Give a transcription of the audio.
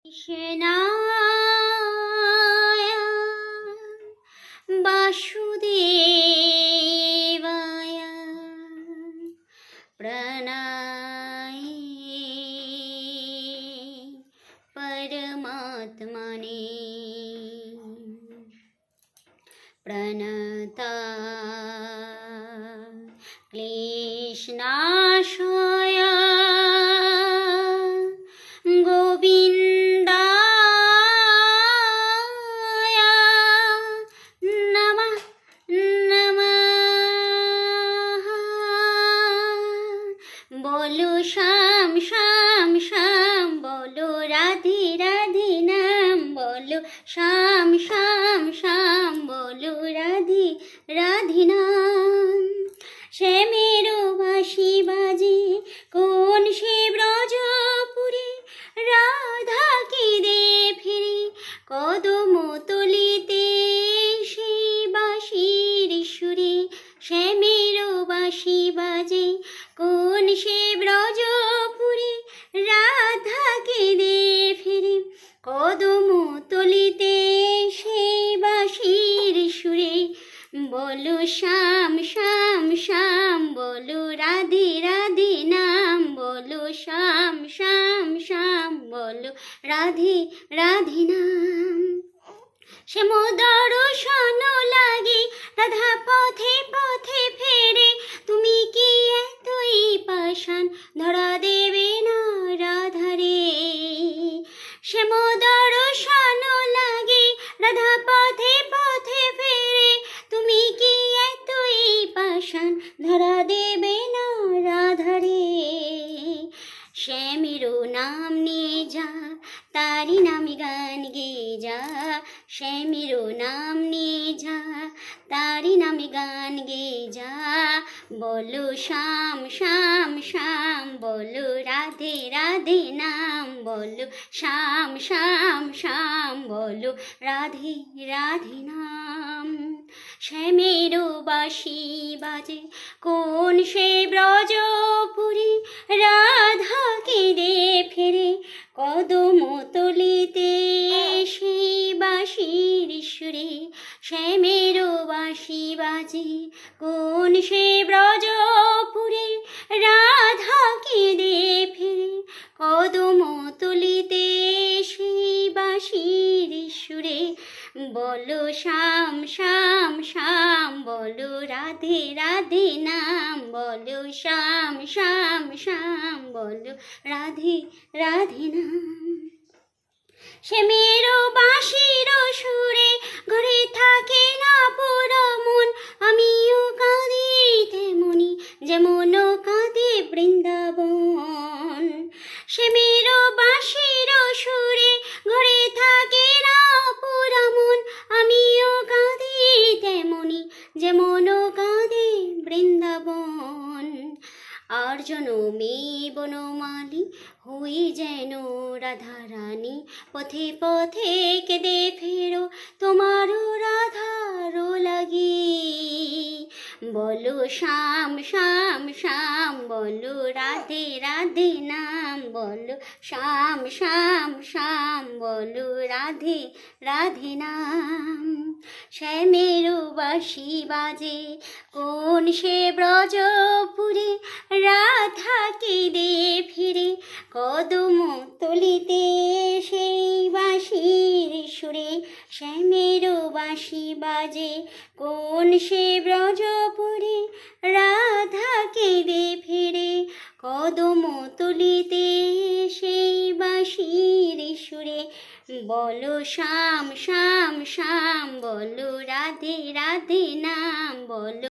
कृष्णाय वासुदेवाय प्रणय परमात्मने प्रणता क्लेशनाशाय गोविन्दाय नमः नमः। बोलो श्याम श्याम श्याम, बोलो राधे राधे नाम, बोलो श्याम श्याम श्याम, बोलो राधे राधे नाम। श्यामेरो बाँशी बाजे कोन से ब्रजपुरे, राधा के दे फिरे कदम तलिते সেই বাঁশির সুরে। শ্যামেরো বাঁশি বাজে কোন সে ব্রজপুরে, রাধাকে দে ফিরে কদম তলিতে সেই বাঁশির সুরে। बोलो श्याम श्याम श्याम, बोलो राधे राधे नाम, बोलो श्याम श्याम श्याम, बोलो राधे राधे नाम। श्याम दर्शन लागे राधा पथे पथे फेरे, तुमी कि एतई पाषाण धरा देवे ना राधा रे। श्याम दर्शन लागे राधा पथे पथे फेरे, तुमी कि एतई पाषाण धरा देवे ना राधा रे। श्यामेरो नाम निये जा तारी नामे गान गे जा, श्यामेरो नाम निये जा तारी नामे गान गे जा। बोलो श्याम श्याम श्याम, बोलो राधे राधे नाम, बोलो श्याम श्याम श्याम, बोलो राधे राधे नाम। श्यामेरो बाँशी बाजे कोन से ब्रजपुरे, राधा के दे फिरे कदम तलिते সেই বাঁশির সুরে। শ্যামেরো বাঁশি বাজে কোন সে ব্রজপুরে, রাধাকে দে ফিরে কদম তলিতে সেই বাঁশির সুরে। बोलो श्याम श्याम श्याम, बोलो राधे राधे नाम, बोलो श्याम श्याम श्याम, बोलो राधे राधे नाम। শ্যামেরো বাঁশির সুরে ঘরে থাকে না পুরো মন, আমিও কাঁদি তেমনি যেমন কাঁদে বৃন্দাবন। শ্যামেরো বাঁশির সুরে ঘরে থাকে না পুরো মন, আমিও কাঁদি তেমনি যেমন কাঁদে বৃন্দাবন। আর জনমে বনমালী হই যেন রাধা রানী, পথে পথে কেঁদে ফেরো তোমারও রাধারও লাগি। बोलो श्याम श्याम श्याम, बोलो राधे राधे नाम, बोलो श्याम श्याम श्याम, बोलो राधे राधे नाम। श्यामेरो बाँशी बाजे कोन से ब्रजपुरे, राधाके दे फिरे कदम तलिते সেই বাঁশির সুরে। শ্যামেরো বাঁশি বাজে কোন সে ব্রজপুরে, রাধাকে দে ফিরে কদম তলিতে সেই বাঁশির সুরে। बोलो श्याम श्याम श्याम, बोलो राधे राधे नाम, बोलो